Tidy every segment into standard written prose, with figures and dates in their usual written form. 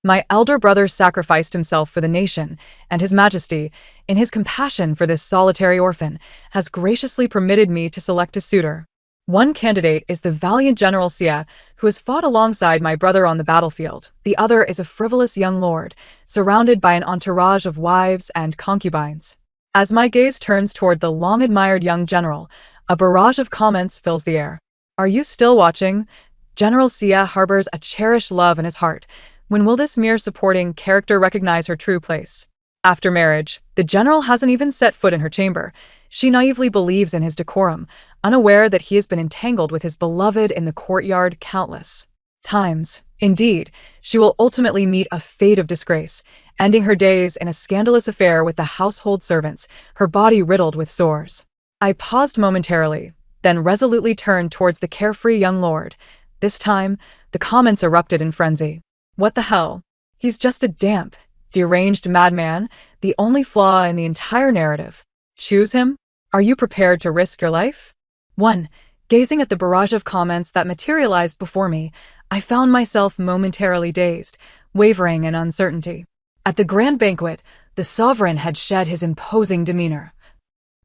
My elder brother sacrificed himself for the nation, and His Majesty, in his compassion for this solitary orphan, has graciously permitted me to select a suitor. One candidate is the valiant General Xia, who has fought alongside my brother on the battlefield. The other is a frivolous young lord, surrounded by an entourage of wives and concubines. As my gaze turns toward the long-admired young general, a barrage of comments fills the air. Are you still watching? General Xia harbors a cherished love in his heart. When will this mere supporting character recognize her true place? After marriage, the general hasn't even set foot in her chamber. She naively believes in his decorum, unaware that he has been entangled with his beloved in the courtyard countless times. Indeed, she will ultimately meet a fate of disgrace, ending her days in a scandalous affair with the household servants, her body riddled with sores. I paused momentarily, then resolutely turned towards the carefree young lord. This time, the comments erupted in frenzy. What the hell? He's just a damp, deranged madman, the only flaw in the entire narrative. Choose him? Are you prepared to risk your life? 1. Gazing at the barrage of comments that materialized before me, I found myself momentarily dazed, wavering in uncertainty. At the grand banquet, the sovereign had shed his imposing demeanor,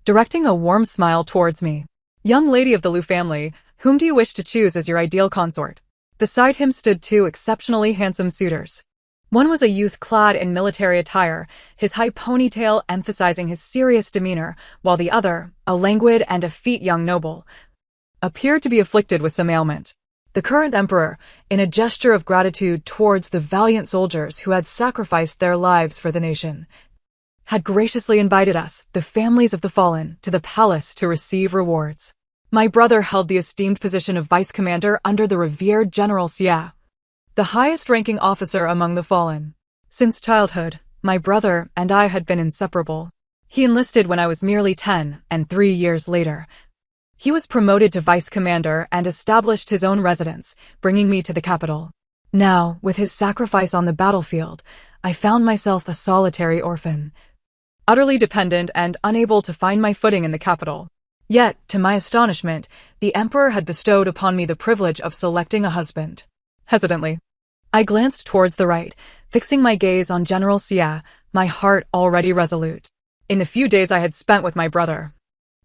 directing a warm smile towards me. Young lady of the Liu family, whom do you wish to choose as your ideal consort? Beside him stood two exceptionally handsome suitors. One was a youth clad in military attire, his high ponytail emphasizing his serious demeanor, while the other, a languid and effete young noble, appeared to be afflicted with some ailment. The current emperor, in a gesture of gratitude towards the valiant soldiers who had sacrificed their lives for the nation, had graciously invited us, the families of the fallen, to the palace to receive rewards. My brother held the esteemed position of vice commander under the revered General Xia, the highest-ranking officer among the fallen. Since childhood, my brother and I had been inseparable. He enlisted when I was merely 10, and 3 years later, he was promoted to vice commander and established his own residence, bringing me to the capital. Now, with his sacrifice on the battlefield, I found myself a solitary orphan, utterly dependent and unable to find my footing in the capital. Yet, to my astonishment, the emperor had bestowed upon me the privilege of selecting a husband. Hesitantly, I glanced towards the right, fixing my gaze on General Xia, my heart already resolute. In the few days I had spent with my brother,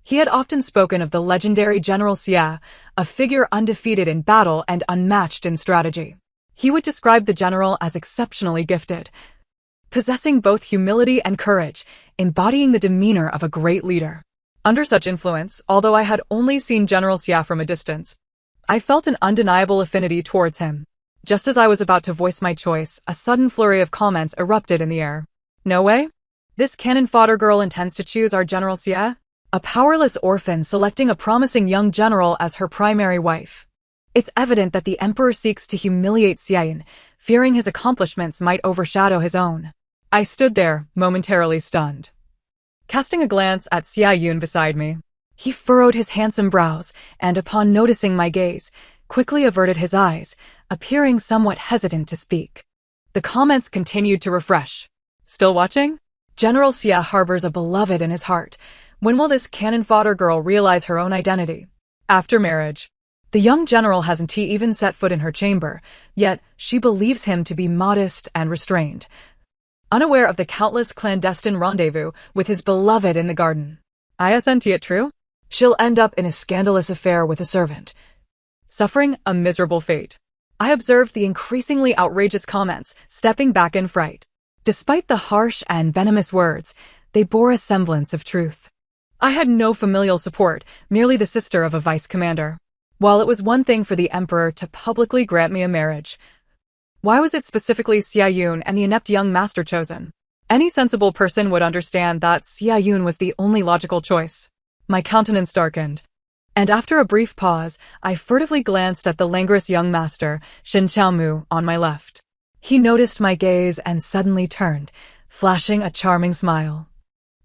he had often spoken of the legendary General Xia, a figure undefeated in battle and unmatched in strategy. He would describe the general as exceptionally gifted, possessing both humility and courage, embodying the demeanor of a great leader. Under such influence, although I had only seen General Xia from a distance, I felt an undeniable affinity towards him. Just as I was about to voice my choice, a sudden flurry of comments erupted in the air. No way? This cannon fodder girl intends to choose our General Xia? A powerless orphan selecting a promising young general as her primary wife. It's evident that the emperor seeks to humiliate Xia, fearing his accomplishments might overshadow his own. I stood there, momentarily stunned, casting a glance at Xia Yun beside me. He furrowed his handsome brows, and upon noticing my gaze, quickly averted his eyes, appearing somewhat hesitant to speak. The comments continued to refresh. Still watching? General Xia harbors a beloved in his heart. When will this cannon fodder girl realize her own identity? After marriage. The young general hasn't even set foot in her chamber, yet she believes him to be modest and restrained, unaware of the countless clandestine rendezvous with his beloved in the garden. Isn't it true? She'll end up in a scandalous affair with a servant, suffering a miserable fate. I observed the increasingly outrageous comments, stepping back in fright. Despite the harsh and venomous words, they bore a semblance of truth. I had no familial support, merely the sister of a vice commander. While it was one thing for the emperor to publicly grant me a marriage, why was it specifically Xia Yun and the inept young master chosen? Any sensible person would understand that Xia Yun was the only logical choice. My countenance darkened, and after a brief pause, I furtively glanced at the languorous young master, Xin Chaomu, on my left. He noticed my gaze and suddenly turned, flashing a charming smile,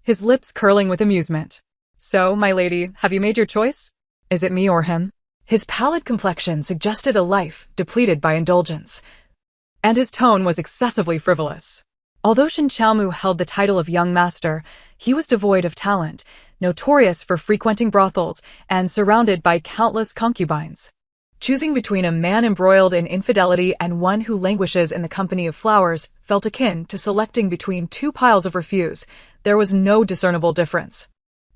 his lips curling with amusement. So, my lady, have you made your choice? Is it me or him? His pallid complexion suggested a life depleted by indulgence, and his tone was excessively frivolous. Although Xin Chaomu held the title of young master, he was devoid of talent, notorious for frequenting brothels, and surrounded by countless concubines. Choosing between a man embroiled in infidelity and one who languishes in the company of flowers felt akin to selecting between two piles of refuse. There was no discernible difference.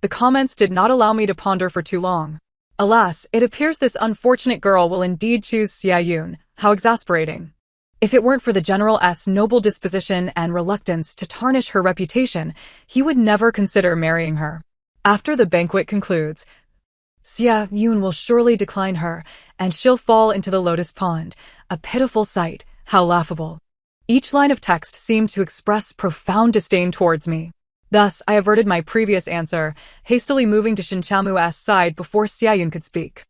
The comments did not allow me to ponder for too long. Alas, it appears this unfortunate girl will indeed choose Xia Yun. How exasperating. If it weren't for the General's noble disposition and reluctance to tarnish her reputation, he would never consider marrying her. After the banquet concludes, Xia Yun will surely decline her, and she'll fall into the lotus pond. A pitiful sight, how laughable. Each line of text seemed to express profound disdain towards me. Thus, I averted my previous answer, hastily moving to Shin Chamu's side before Xia Yun could speak.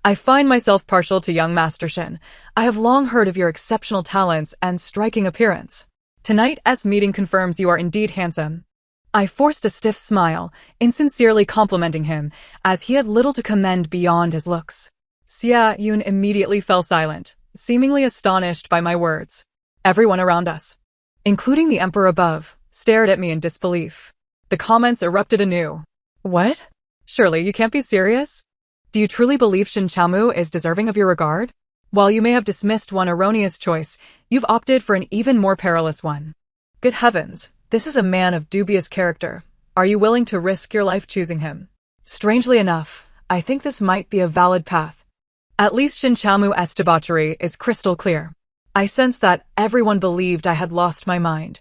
I find myself partial to young Master Shin. I have long heard of your exceptional talents and striking appearance. Tonight's meeting confirms you are indeed handsome. I forced a stiff smile, insincerely complimenting him, as he had little to commend beyond his looks. Xia Yun immediately fell silent, seemingly astonished by my words. Everyone around us, including the emperor above, stared at me in disbelief. The comments erupted anew. What? Surely you can't be serious? Do you truly believe Shin Chamu is deserving of your regard? While you may have dismissed one erroneous choice, you've opted for an even more perilous one. Good heavens, this is a man of dubious character. Are you willing to risk your life choosing him? Strangely enough, I think this might be a valid path. At least Shin Chamu's debauchery is crystal clear. I sensed that everyone believed I had lost my mind.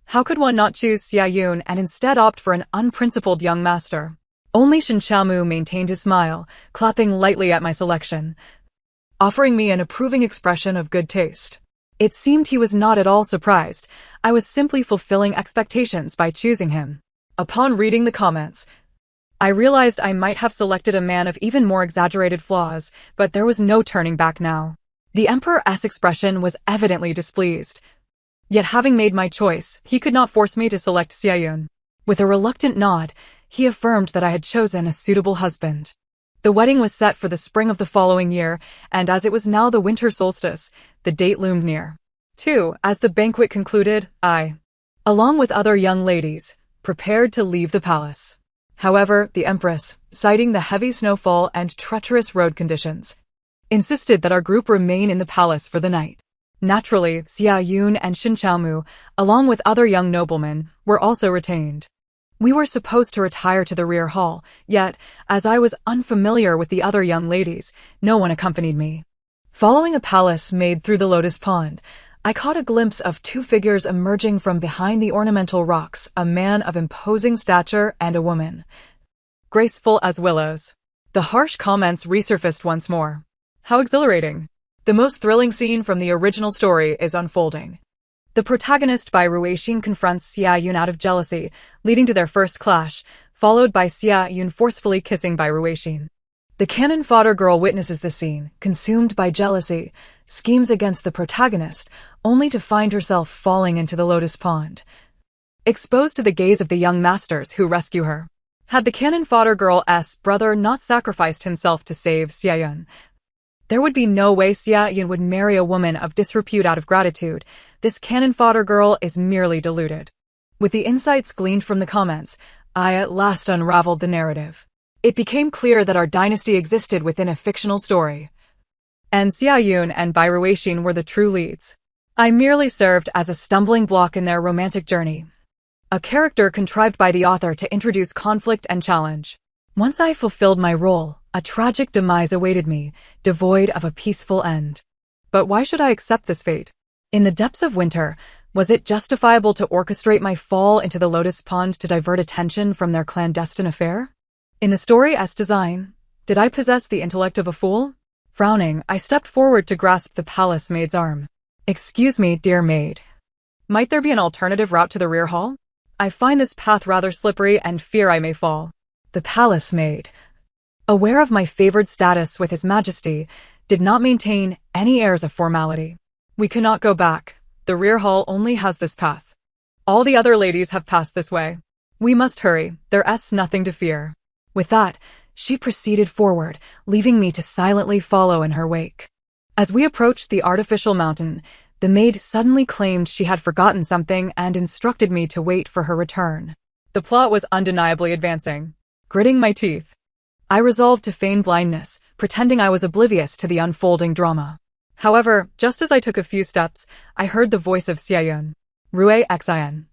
How could one not choose Xia Yun and instead opt for an unprincipled young master? Only Shin Chamu maintained his smile, clapping lightly at my selection, offering me an approving expression of good taste. It seemed he was not at all surprised. I was simply fulfilling expectations by choosing him. Upon reading the comments, I realized I might have selected a man of even more exaggerated flaws, but there was no turning back now. The emperor's expression was evidently displeased. Yet having made my choice, he could not force me to select Xia Yun. With a reluctant nod, he affirmed that I had chosen a suitable husband. The wedding was set for the spring of the following year, and as it was now the winter solstice, the date loomed near. 2. As the banquet concluded, I, along with other young ladies, prepared to leave the palace. However, the empress, citing the heavy snowfall and treacherous road conditions, insisted that our group remain in the palace for the night. Naturally, Xia Yun and Shin Chamu, along with other young noblemen, were also retained. We were supposed to retire to the rear hall, yet, as I was unfamiliar with the other young ladies, no one accompanied me. Following a palace made through the lotus pond, I caught a glimpse of two figures emerging from behind the ornamental rocks, a man of imposing stature and a woman, graceful as willows. The harsh comments resurfaced once more. How exhilarating! The most thrilling scene from the original story is unfolding. The protagonist Bai Ruixin confronts Xia Yun out of jealousy, leading to their first clash, followed by Xia Yun forcefully kissing Bai Ruixin. The cannon fodder girl witnesses the scene, consumed by jealousy, schemes against the protagonist, only to find herself falling into the lotus pond, exposed to the gaze of the young masters who rescue her. Had the cannon fodder girl's brother not sacrificed himself to save Xia Yun, there would be no way Xia Yun would marry a woman of disrepute out of gratitude. This cannon fodder girl is merely deluded. With the insights gleaned from the comments, I at last unraveled the narrative. It became clear that our dynasty existed within a fictional story, and Xia Yun and Bai Ruixin were the true leads. I merely served as a stumbling block in their romantic journey, a character contrived by the author to introduce conflict and challenge. Once I fulfilled my role, a tragic demise awaited me, devoid of a peaceful end. But why should I accept this fate? In the depths of winter, was it justifiable to orchestrate my fall into the lotus pond to divert attention from their clandestine affair? In the story's design, did I possess the intellect of a fool? Frowning, I stepped forward to grasp the palace maid's arm. Excuse me, dear maid. Might there be an alternative route to the rear hall? I find this path rather slippery and fear I may fall. The palace maid, aware of my favored status with His Majesty, did not maintain any airs of formality. We cannot go back. The rear hall only has this path. All the other ladies have passed this way. We must hurry. There's nothing to fear. With that, she proceeded forward, leaving me to silently follow in her wake. As we approached the artificial mountain, the maid suddenly claimed she had forgotten something and instructed me to wait for her return. The plot was undeniably advancing. Gritting my teeth, I resolved to feign blindness, pretending I was oblivious to the unfolding drama. However, just as I took a few steps, I heard the voice of Xiayun. Rue Xian.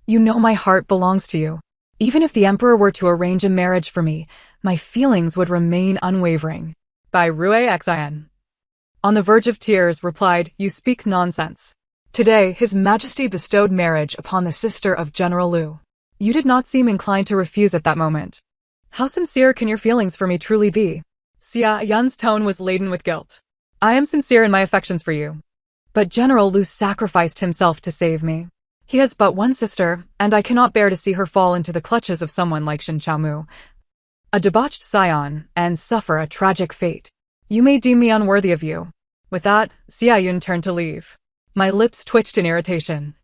You know my heart belongs to you. Even if the emperor were to arrange a marriage for me, my feelings would remain unwavering. By Rue Xian. On the verge of tears, replied, You speak nonsense. Today, His Majesty bestowed marriage upon the sister of General Liu. You did not seem inclined to refuse at that moment. How sincere can your feelings for me truly be? Xia Yun's tone was laden with guilt. I am sincere in my affections for you. But General Liu sacrificed himself to save me. He has but one sister, and I cannot bear to see her fall into the clutches of someone like Shen Qiaomu, a debauched scion, and suffer a tragic fate. You may deem me unworthy of you. With that, Xia Yun turned to leave. My lips twitched in irritation.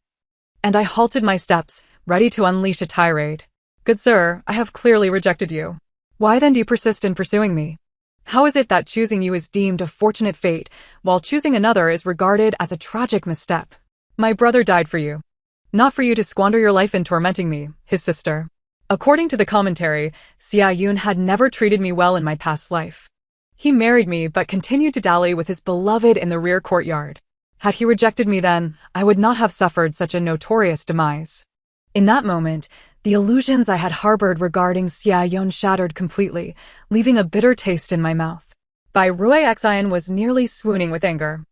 And I halted my steps, ready to unleash a tirade. Good sir, I have clearly rejected you. Why then do you persist in pursuing me? How is it that choosing you is deemed a fortunate fate, while choosing another is regarded as a tragic misstep? My brother died for you. Not for you to squander your life in tormenting me, his sister. According to the commentary, Xia Yun had never treated me well in my past life. He married me but continued to dally with his beloved in the rear courtyard. Had he rejected me then, I would not have suffered such a notorious demise. In that moment, the illusions I had harbored regarding Xia Yun shattered completely, leaving a bitter taste in my mouth. Bai Rue Xian was nearly swooning with anger.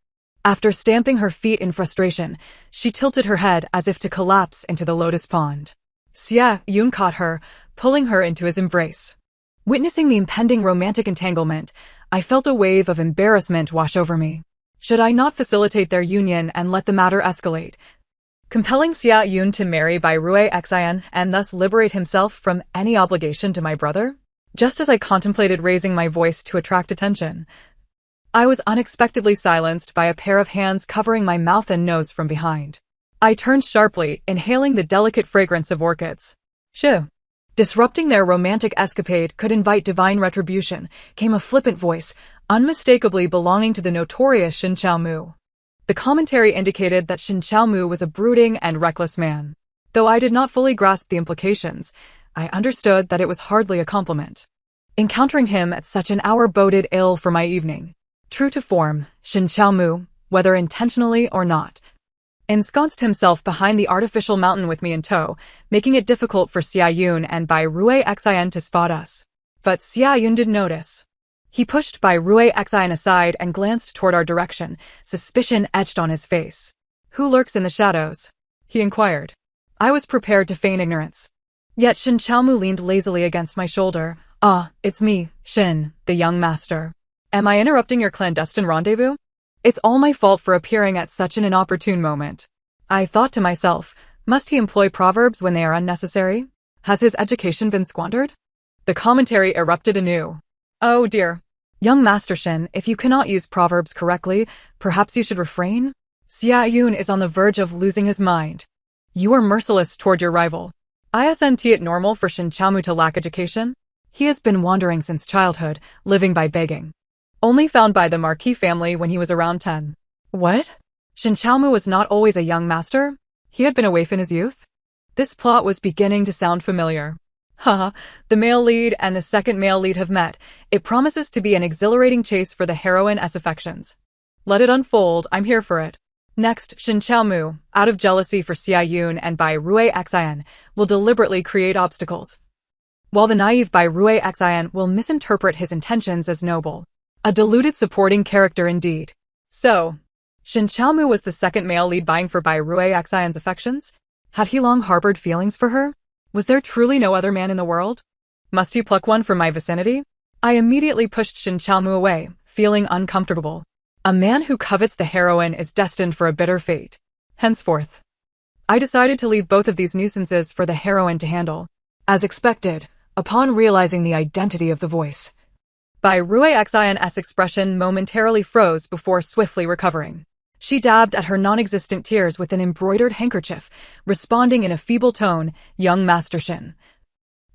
After stamping her feet in frustration, she tilted her head as if to collapse into the lotus pond. Xia Yun caught her, pulling her into his embrace. Witnessing the impending romantic entanglement, I felt a wave of embarrassment wash over me. Should I not facilitate their union and let the matter escalate, compelling Xia Yun to marry Bai Rue Xian and thus liberate himself from any obligation to my brother? Just as I contemplated raising my voice to attract attention, I was unexpectedly silenced by a pair of hands covering my mouth and nose from behind. I turned sharply, inhaling the delicate fragrance of orchids. Shoo! Disrupting their romantic escapade could invite divine retribution, came a flippant voice, unmistakably belonging to the notorious Shen Qiaomu. The commentary indicated that Shen Qiaomu was a brooding and reckless man. Though I did not fully grasp the implications, I understood that it was hardly a compliment. Encountering him at such an hour boded ill for my evening. True to form, Shen Qiaomu, whether intentionally or not, ensconced himself behind the artificial mountain with me in tow, making it difficult for Xia Yun and Bai Rue Xian to spot us. But Xia Yun did notice. He pushed Bai Rue Xian aside and glanced toward our direction, suspicion etched on his face. Who lurks in the shadows? He inquired. I was prepared to feign ignorance. Yet Shen Qiaomu leaned lazily against my shoulder. Ah, it's me, Shen, the young master. Am I interrupting your clandestine rendezvous? It's all my fault for appearing at such an inopportune moment. I thought to myself, must he employ proverbs when they are unnecessary? Has his education been squandered? The commentary erupted anew. Oh dear. Young Master Shen, if you cannot use proverbs correctly, perhaps you should refrain? Xia Yun is on the verge of losing his mind. You are merciless toward your rival. Isn't it normal for Shen Qiaomu to lack education? He has been wandering since childhood, living by begging. Only found by the Marquis family when he was around 10. What? Shen Qiaomu was not always a young master? He had been a waif in his youth? This plot was beginning to sound familiar. Haha, the male lead and the second male lead have met. It promises to be an exhilarating chase for the heroine's affections. Let it unfold, I'm here for it. Next, Shen Qiaomu, out of jealousy for Xia Yun and Bai Rue Xian, will deliberately create obstacles, while the naive Bai Rue Xian will misinterpret his intentions as noble. A deluded supporting character indeed. So, Shen Qiaomu was the second male lead vying for Bai Rue Xian's affections? Had he long harbored feelings for her? Was there truly no other man in the world? Must he pluck one from my vicinity? I immediately pushed Shen Qiaomu away, feeling uncomfortable. A man who covets the heroine is destined for a bitter fate. Henceforth, I decided to leave both of these nuisances for the heroine to handle. As expected, upon realizing the identity of the voice, Bai Rue Xian's expression momentarily froze before swiftly recovering. She dabbed at her non-existent tears with an embroidered handkerchief, responding in a feeble tone, Young Master Shen.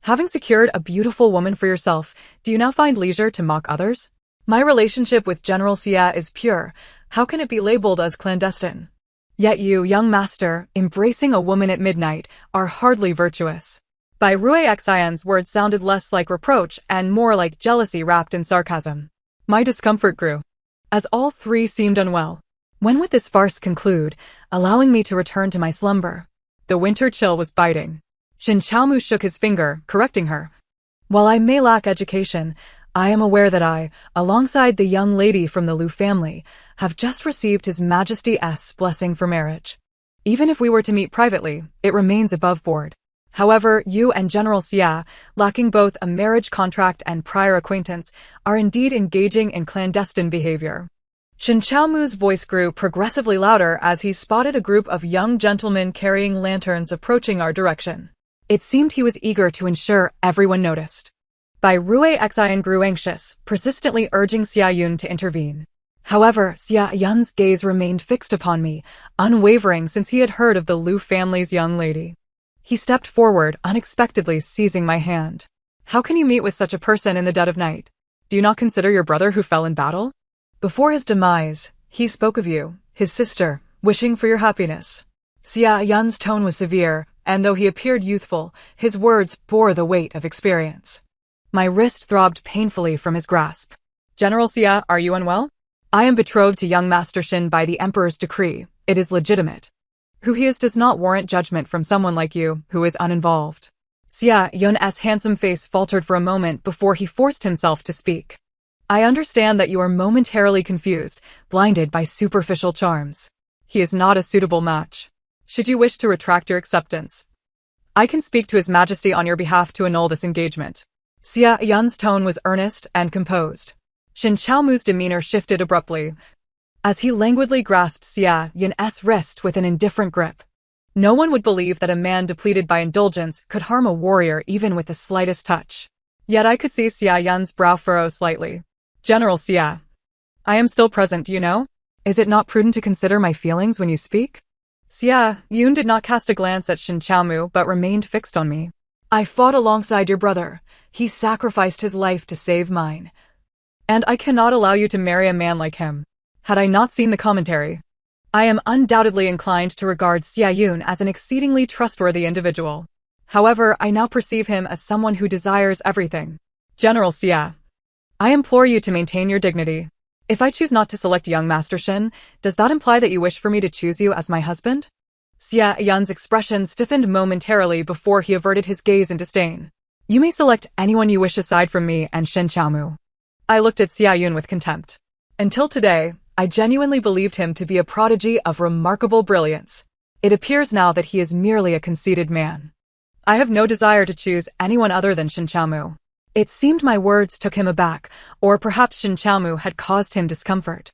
Having secured a beautiful woman for yourself, do you now find leisure to mock others? My relationship with General Xia is pure. How can it be labeled as clandestine? Yet you, young master, embracing a woman at midnight, are hardly virtuous. By Rue Xian's words sounded less like reproach and more like jealousy wrapped in sarcasm. My discomfort grew, as all three seemed unwell. When would this farce conclude, allowing me to return to my slumber? The winter chill was biting. Shin Chaomu shook his finger, correcting her. While I may lack education, I am aware that I, alongside the young lady from the Liu family, have just received His Majesty's blessing for marriage. Even if we were to meet privately, it remains above board. However, you and General Xia, lacking both a marriage contract and prior acquaintance, are indeed engaging in clandestine behavior. Shin Chaomu's voice grew progressively louder as he spotted a group of young gentlemen carrying lanterns approaching our direction. It seemed he was eager to ensure everyone noticed. Bai Rue Xian grew anxious, persistently urging Xia Yun to intervene. However, Xia Yun's gaze remained fixed upon me, unwavering since he had heard of the Liu family's young lady. He stepped forward, unexpectedly seizing my hand. How can you meet with such a person in the dead of night? Do you not consider your brother who fell in battle? Before his demise, he spoke of you, his sister, wishing for your happiness. Xia Yun's tone was severe, and though he appeared youthful, his words bore the weight of experience. My wrist throbbed painfully from his grasp. General Xia, are you unwell? I am betrothed to young Master Shin by the Emperor's decree. It is legitimate. Who he is does not warrant judgment from someone like you, who is uninvolved. Xia Yun's handsome face faltered for a moment before he forced himself to speak. I understand that you are momentarily confused, blinded by superficial charms. He is not a suitable match. Should you wish to retract your acceptance, I can speak to His Majesty on your behalf to annul this engagement. Xia Yun's tone was earnest and composed. Shin Chaomu's demeanor shifted abruptly, as he languidly grasped Xia Yun's wrist with an indifferent grip. No one would believe that a man depleted by indulgence could harm a warrior even with the slightest touch. Yet I could see Xia Yun's brow furrow slightly. General Xia, I am still present, do you know? Is it not prudent to consider my feelings when you speak? Xia Yun did not cast a glance at Shin Chaomu but remained fixed on me. I fought alongside your brother. He sacrificed his life to save mine. And I cannot allow you to marry a man like him. Had I not seen the commentary, I am undoubtedly inclined to regard Xia Yun as an exceedingly trustworthy individual. However, I now perceive him as someone who desires everything. General Xia, I implore you to maintain your dignity. If I choose not to select young Master Shin, does that imply that you wish for me to choose you as my husband? Xia Yun's expression stiffened momentarily before he averted his gaze in disdain. You may select anyone you wish aside from me and Shin Chaomu. I looked at Xia Yun with contempt. Until today, I genuinely believed him to be a prodigy of remarkable brilliance. It appears now that he is merely a conceited man. I have no desire to choose anyone other than Shin Chaomu. It seemed my words took him aback, or perhaps Shin Chaomu had caused him discomfort.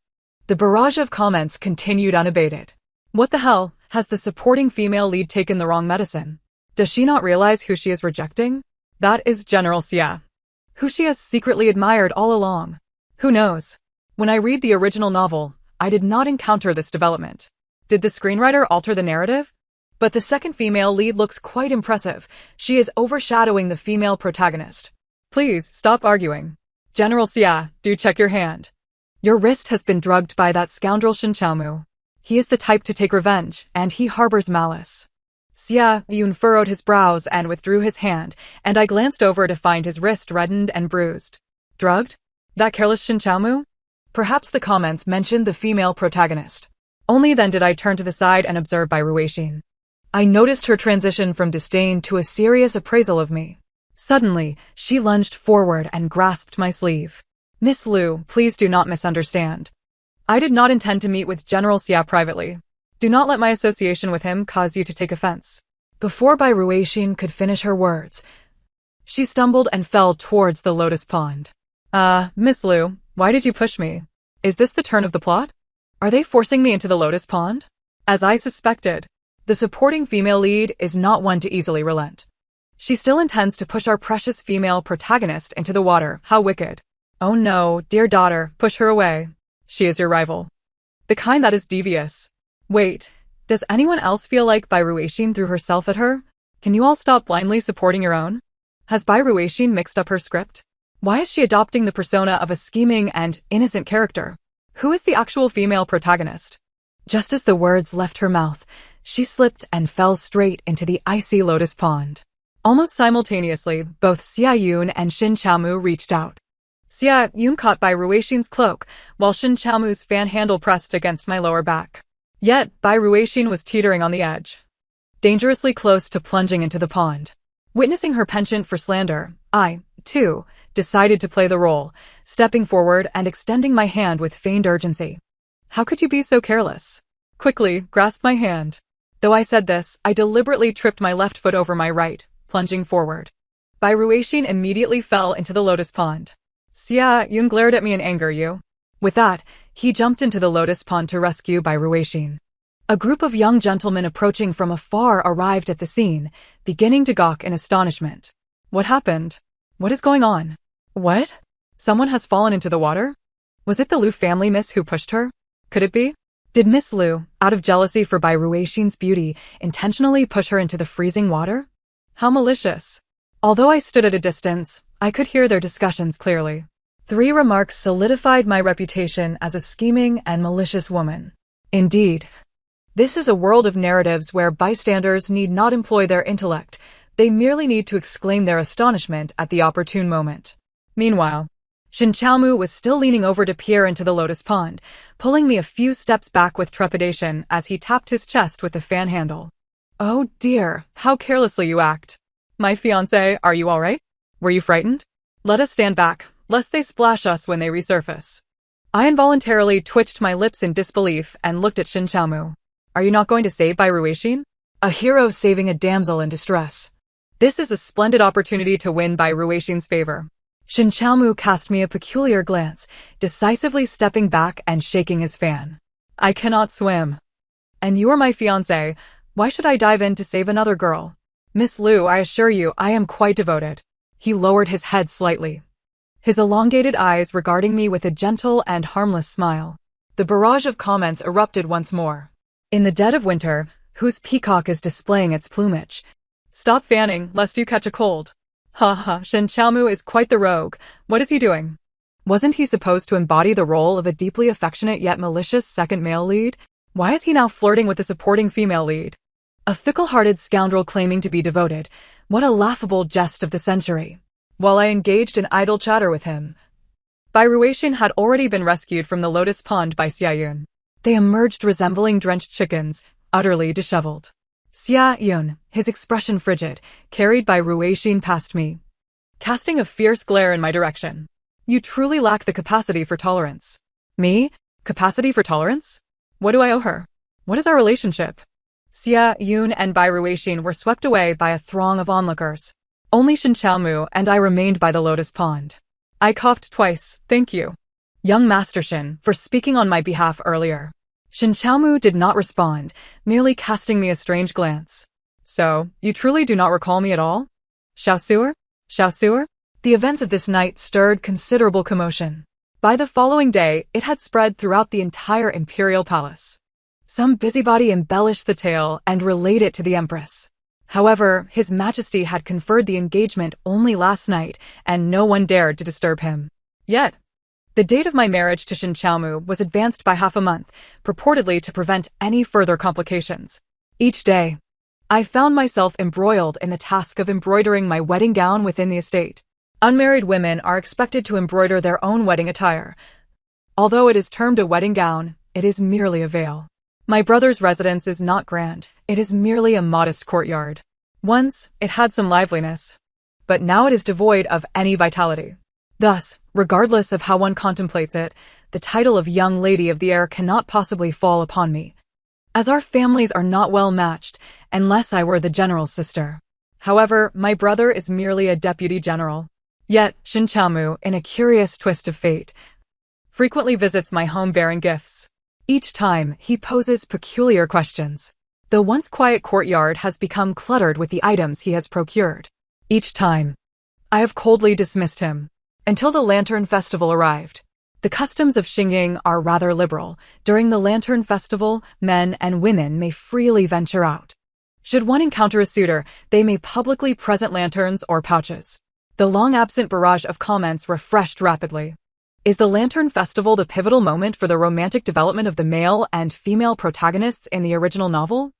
The barrage of comments continued unabated. What the hell, has the supporting female lead taken the wrong medicine? Does she not realize who she is rejecting? That is General Xia, who she has secretly admired all along. Who knows? When I read the original novel, I did not encounter this development. Did the screenwriter alter the narrative? But the second female lead looks quite impressive. She is overshadowing the female protagonist. Please, stop arguing. General Xia, do check your hand. Your wrist has been drugged by that scoundrel Shin Chaomu. He is the type to take revenge, and he harbors malice. Xia Yun furrowed his brows and withdrew his hand, and I glanced over to find his wrist reddened and bruised. Drugged? That careless Shin Chaomu? Perhaps the comments mentioned the female protagonist. Only then did I turn to the side and observe Bai Ruixin. I noticed her transition from disdain to a serious appraisal of me. Suddenly, she lunged forward and grasped my sleeve. Miss Liu, please do not misunderstand. I did not intend to meet with General Xia privately. Do not let my association with him cause you to take offense. Before Bai Ruixin could finish her words, she stumbled and fell towards the lotus pond. Miss Liu, why did you push me? Is this the turn of the plot? Are they forcing me into the lotus pond? As I suspected, the supporting female lead is not one to easily relent. She still intends to push our precious female protagonist into the water. How wicked. Oh no, dear daughter, push her away. She is your rival. The kind that is devious. Wait, does anyone else feel like Bai Ruixin threw herself at her? Can you all stop blindly supporting your own? Has Bai Ruixin mixed up her script? Why is she adopting the persona of a scheming and innocent character? Who is the actual female protagonist? Just as the words left her mouth, she slipped and fell straight into the icy lotus pond. Almost simultaneously, both Xia Yun and Shin Chaomu reached out. Xia Yun caught Bai Ruixin's cloak, while Shin Chaomu's fan handle pressed against my lower back. Yet, Bai Ruixin was teetering on the edge, dangerously close to plunging into the pond. Witnessing her penchant for slander, I, too, decided to play the role, stepping forward and extending my hand with feigned urgency. How could you be so careless? Quickly, grasp my hand. Though I said this, I deliberately tripped my left foot over my right, plunging forward. Bai Ruixin immediately fell into the lotus pond. Xia Yun glared at me in anger. With that, he jumped into the lotus pond to rescue Bai Ruixin. A group of young gentlemen approaching from afar arrived at the scene, beginning to gawk in astonishment. What happened? What is going on? What? Someone has fallen into the water? Was it the Liu family miss who pushed her? Could it be? Did Miss Liu, out of jealousy for Bai Ruixin's beauty, intentionally push her into the freezing water? How malicious. Although I stood at a distance, I could hear their discussions clearly. 3 remarks solidified my reputation as a scheming and malicious woman. Indeed, this is a world of narratives where bystanders need not employ their intellect, they merely need to exclaim their astonishment at the opportune moment. Meanwhile, Shin Chaomu was still leaning over to peer into the lotus pond, pulling me a few steps back with trepidation as he tapped his chest with the fan handle. Oh dear, how carelessly you act. My fiancé, are you all right? Were you frightened? Let us stand back, lest they splash us when they resurface. I involuntarily twitched my lips in disbelief and looked at Shin Chaomu. Are you not going to save Bai Ruixin? A hero saving a damsel in distress. This is a splendid opportunity to win Bai Ruixin's favor. Shin Chaomu cast me a peculiar glance, decisively stepping back and shaking his fan. I cannot swim. And you are my fiancé, why should I dive in to save another girl? Miss Liu, I assure you, I am quite devoted. He lowered his head slightly, his elongated eyes regarding me with a gentle and harmless smile. The barrage of comments erupted once more. In the dead of winter, whose peacock is displaying its plumage? Stop fanning, lest you catch a cold. Ha ha, Shin Chaomu is quite the rogue. What is he doing? Wasn't he supposed to embody the role of a deeply affectionate yet malicious second male lead? Why is he now flirting with a supporting female lead? A fickle-hearted scoundrel claiming to be devoted. What a laughable jest of the century. While I engaged in idle chatter with him, Bai Ruixin had already been rescued from the lotus pond by Xia Yun. They emerged resembling drenched chickens, utterly disheveled. Xia Yun, his expression frigid, carried Bai Ruixin past me, casting a fierce glare in my direction. You truly lack the capacity for tolerance. Me? Capacity for tolerance? What do I owe her? What is our relationship? Xia Yun and Bai Ruixin were swept away by a throng of onlookers. Only Shin Chaomu and I remained by the lotus pond. I coughed twice, thank you. Young Master Shin, for speaking on my behalf earlier. Shin Chaomu did not respond, merely casting me a strange glance. So, you truly do not recall me at all? Xiaosuer? Xiaosuer? The events of this night stirred considerable commotion. By the following day, it had spread throughout the entire imperial palace. Some busybody embellished the tale and relayed it to the Empress. However, His Majesty had conferred the engagement only last night, and no one dared to disturb him. Yet, the date of my marriage to Shin Chaomu was advanced by half a month, purportedly to prevent any further complications. Each day, I found myself embroiled in the task of embroidering my wedding gown within the estate. Unmarried women are expected to embroider their own wedding attire. Although it is termed a wedding gown, it is merely a veil. My brother's residence is not grand, it is merely a modest courtyard. Once, it had some liveliness, but now it is devoid of any vitality. Thus, regardless of how one contemplates it, the title of Young Lady of the Air cannot possibly fall upon me, as our families are not well matched, unless I were the general's sister. However, my brother is merely a deputy general. Yet, Shin Chaomu, in a curious twist of fate, frequently visits my home bearing gifts. Each time, he poses peculiar questions. The once quiet courtyard has become cluttered with the items he has procured. Each time, I have coldly dismissed him, until the Lantern Festival arrived. The customs of Xingying are rather liberal. During the Lantern Festival, men and women may freely venture out. Should one encounter a suitor, they may publicly present lanterns or pouches. The long-absent barrage of comments refreshed rapidly. Is the Lantern Festival the pivotal moment for the romantic development of the male and female protagonists in the original novel?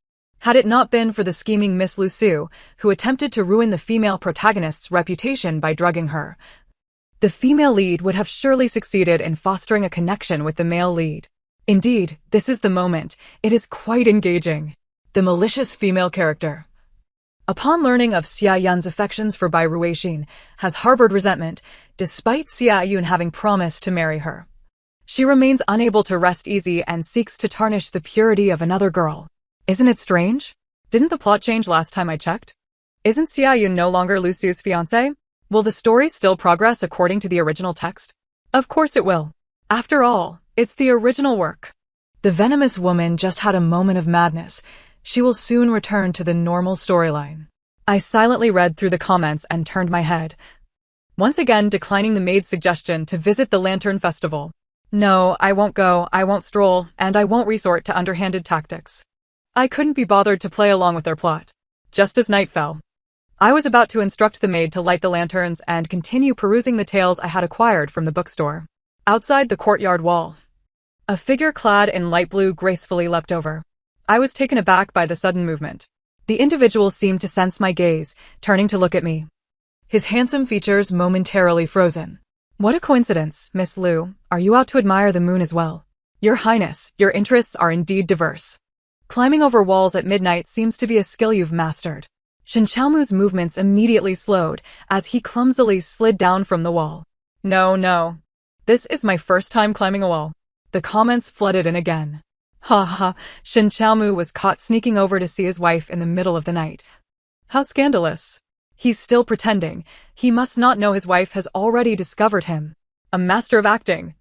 Had it not been for the scheming Miss Lusu, who attempted to ruin the female protagonist's reputation by drugging her, the female lead would have surely succeeded in fostering a connection with the male lead. Indeed, this is the moment. It is quite engaging. The malicious female character. Upon learning of Xia Yun's affections for Bai Ruixin, has harbored resentment, despite Xia Yun having promised to marry her. She remains unable to rest easy and seeks to tarnish the purity of another girl. Isn't it strange? Didn't the plot change last time I checked? Isn't Xia Yun no longer Lu Su's fiancé? Will the story still progress according to the original text? Of course it will. After all, it's the original work. The venomous woman just had a moment of madness. She will soon return to the normal storyline. I silently read through the comments and turned my head, once again declining the maid's suggestion to visit the Lantern Festival. No, I won't go, I won't stroll, and I won't resort to underhanded tactics. I couldn't be bothered to play along with their plot. Just as night fell, I was about to instruct the maid to light the lanterns and continue perusing the tales I had acquired from the bookstore. Outside the courtyard wall, a figure clad in light blue gracefully leapt over. I was taken aback by the sudden movement. The individual seemed to sense my gaze, turning to look at me, his handsome features momentarily frozen. What a coincidence, Miss Lu. Are you out to admire the moon as well? Your Highness, your interests are indeed diverse. Climbing over walls at midnight seems to be a skill you've mastered. Shen Qiaomu's movements immediately slowed as he clumsily slid down from the wall. No. This is my first time climbing a wall. The comments flooded in again. Ha ha, Shen Qiaomu was caught sneaking over to see his wife in the middle of the night. How scandalous. He's still pretending. He must not know his wife has already discovered him. A master of acting.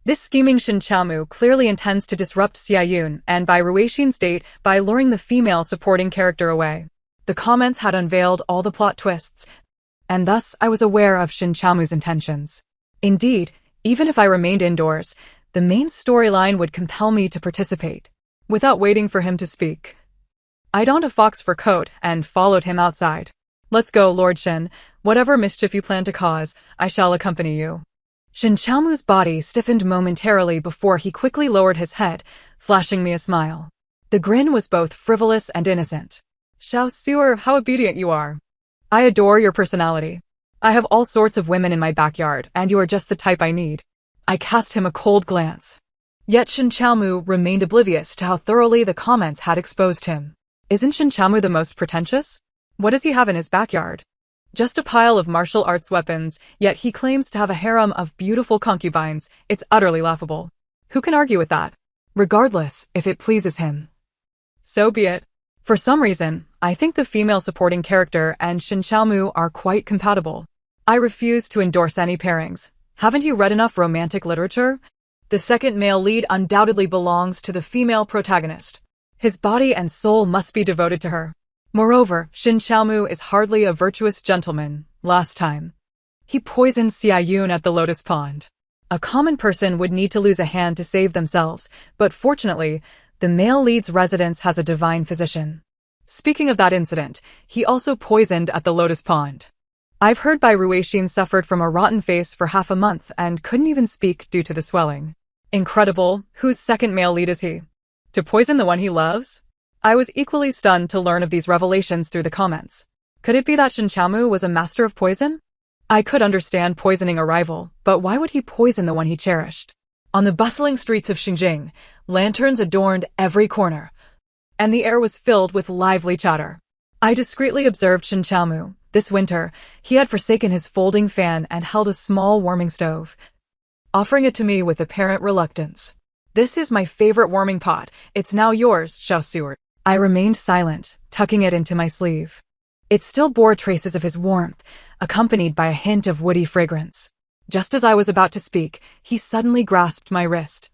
This scheming Shen Qiaomu clearly intends to disrupt Xia Yun and Bai Ruixin's date by luring the female supporting character away. The comments had unveiled all the plot twists, and thus I was aware of Shen Qiaomu's intentions. Indeed, even if I remained indoors, the main storyline would compel me to participate. Without waiting for him to speak, I donned a fox fur coat and followed him outside. Let's go, Lord Shen. Whatever mischief you plan to cause, I shall accompany you. Shen Qiaomu's body stiffened momentarily before he quickly lowered his head, flashing me a smile. The grin was both frivolous and innocent. Xiao Suer, how obedient you are. I adore your personality. I have all sorts of women in my backyard, and you are just the type I need. I cast him a cold glance. Yet Shen Qiaomu remained oblivious to how thoroughly the comments had exposed him. Isn't Shen Qiaomu the most pretentious? What does he have in his backyard? Just a pile of martial arts weapons, yet he claims to have a harem of beautiful concubines. It's utterly laughable. Who can argue with that? Regardless, if it pleases him, so be it. For some reason, I think the female supporting character and Shen Qiaomu are quite compatible. I refuse to endorse any pairings. Haven't you read enough romantic literature? The second male lead undoubtedly belongs to the female protagonist. His body and soul must be devoted to her. Moreover, Shen Qiaomu is hardly a virtuous gentleman. Last time, he poisoned Xia Yun at the Lotus Pond. A common person would need to lose a hand to save themselves, but fortunately, the male lead's residence has a divine physician. Speaking of that incident, he also poisoned at the Lotus Pond. I've heard Bai Ruixin suffered from a rotten face for half a month and couldn't even speak due to the swelling. Incredible. Whose second male lead is he? To poison the one he loves? I was equally stunned to learn of these revelations through the comments. Could it be that Shen Qiaomu was a master of poison? I could understand poisoning a rival, but why would he poison the one he cherished? On the bustling streets of Xinjiang, lanterns adorned every corner, and the air was filled with lively chatter. I discreetly observed Shen Qiaomu. This winter, he had forsaken his folding fan and held a small warming stove, offering it to me with apparent reluctance. This is my favorite warming pot. It's now yours, Xiao Suer. I remained silent, tucking it into my sleeve. It still bore traces of his warmth, accompanied by a hint of woody fragrance. Just as I was about to speak, he suddenly grasped my wrist,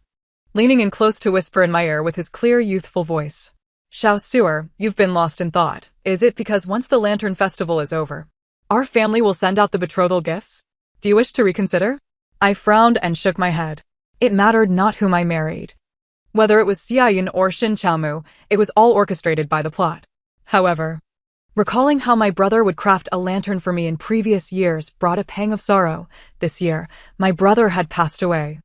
leaning in close to whisper in my ear with his clear, youthful voice. Xiao Suer, you've been lost in thought. Is it because once the Lantern Festival is over, our family will send out the betrothal gifts? Do you wish to reconsider? I frowned and shook my head. It mattered not whom I married. Whether it was Xia Yun or Shen Qiaomu, it was all orchestrated by the plot. However, recalling how my brother would craft a lantern for me in previous years brought a pang of sorrow. This year, my brother had passed away.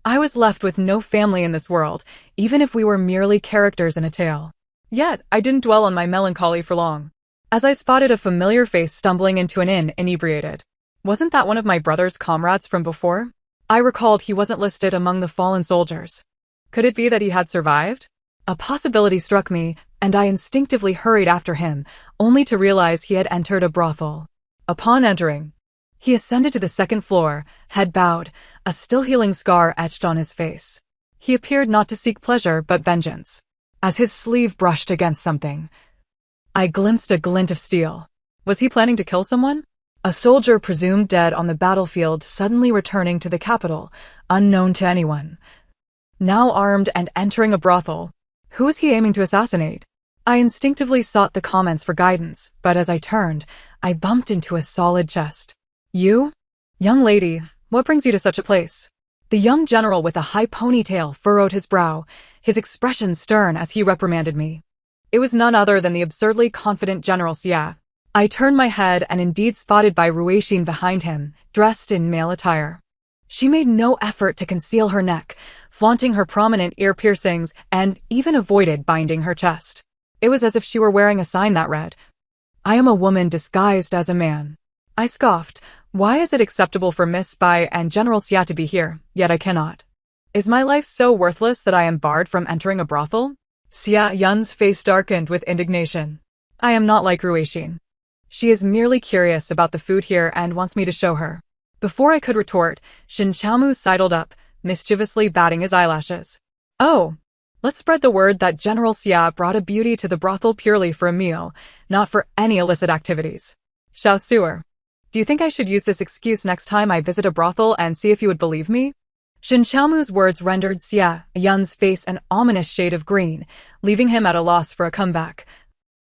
I was left with no family in this world, even if we were merely characters in a tale. Yet, I didn't dwell on my melancholy for long, as I spotted a familiar face stumbling into an inn inebriated. Wasn't that one of my brother's comrades from before? I recalled he wasn't listed among the fallen soldiers. Could it be that he had survived? A possibility struck me, and I instinctively hurried after him, only to realize he had entered a brothel. Upon entering, he ascended to the second floor, head bowed, a still-healing scar etched on his face. He appeared not to seek pleasure but vengeance. As his sleeve brushed against something, I glimpsed a glint of steel. Was he planning to kill someone? A soldier presumed dead on the battlefield suddenly returning to the capital, unknown to anyone. Now armed and entering a brothel. Who was he aiming to assassinate? I instinctively sought the comments for guidance, but as I turned, I bumped into a solid chest. You? Young lady, what brings you to such a place? The young general with a high ponytail furrowed his brow, his expression stern as he reprimanded me. It was none other than the absurdly confident General Xia. I turned my head and indeed spotted Bai Ruixin behind him, dressed in male attire. She made no effort to conceal her neck, flaunting her prominent ear piercings, and even avoided binding her chest. It was as if she were wearing a sign that read, "I am a woman disguised as a man." I scoffed. Why is it acceptable for Miss Bai and General Xia to be here, yet I cannot? Is my life so worthless that I am barred from entering a brothel? Xia Yun's face darkened with indignation. I am not like Ruixin. She is merely curious about the food here and wants me to show her. Before I could retort, Shin Chaomu sidled up, mischievously batting his eyelashes. Oh, let's spread the word that General Xia brought a beauty to the brothel purely for a meal, not for any illicit activities. Xiao Suer, do you think I should use this excuse next time I visit a brothel and see if you would believe me? Shin Chaomu's words rendered Xia Yun's face an ominous shade of green, leaving him at a loss for a comeback,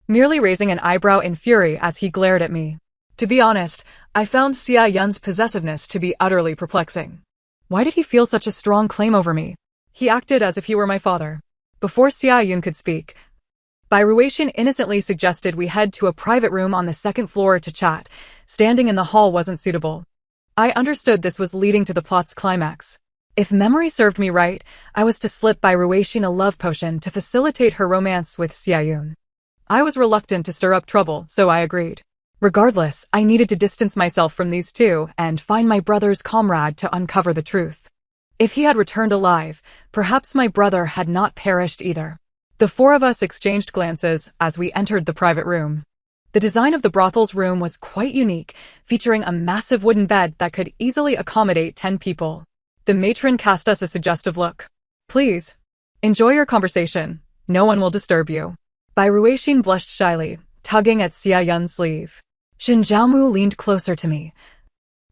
merely raising an eyebrow in fury as he glared at me. To be honest, I found Xia Yun's possessiveness to be utterly perplexing. Why did he feel such a strong claim over me? He acted as if he were my father. Before Xia Yun could speak, Bai Ruixin innocently suggested we head to a private room on the second floor to chat. Standing in the hall wasn't suitable. I understood this was leading to the plot's climax. If memory served me right, I was to slip Bai Ruixin a love potion to facilitate her romance with Xia Yun. I was reluctant to stir up trouble, so I agreed. Regardless, I needed to distance myself from these two and find my brother's comrade to uncover the truth. If he had returned alive, perhaps my brother had not perished either. The four of us exchanged glances as we entered the private room. The design of the brothel's room was quite unique, featuring a massive wooden bed that could easily accommodate 10 people. The matron cast us a suggestive look. Please, enjoy your conversation. No one will disturb you. Bai Ruixin blushed shyly, tugging at Xia Yun's sleeve. Shin Jiaomu leaned closer to me,